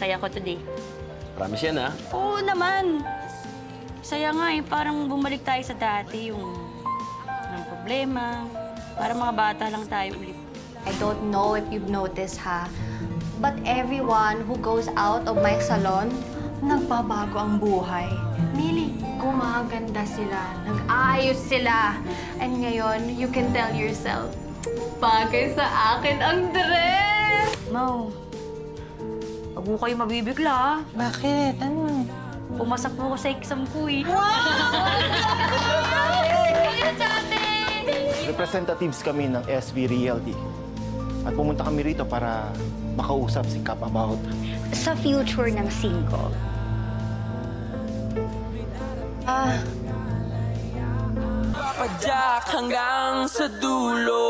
saya ko today. Promise yan, ha? Oo naman. Saya nga eh, parang bumalik tayo sa dati, yung ng problema. Para mga bata lang tayo ulit. I don't know if you've noticed, ha? But everyone who goes out of my salon, nagbabago ang buhay. Mili, gumaganda sila, nag-aayos sila. And ngayon, you can tell yourself, bagay sa akin ang dress! Mau, wag mo kayo mabibigla, ha? Bakit? Ano? Pumasak po ako sa exam ko, eh. Representatives kami ng SV Realty. At pumunta kami rito para makausap si Kap about Sa future ng single. Padyak hanggang sa dulo.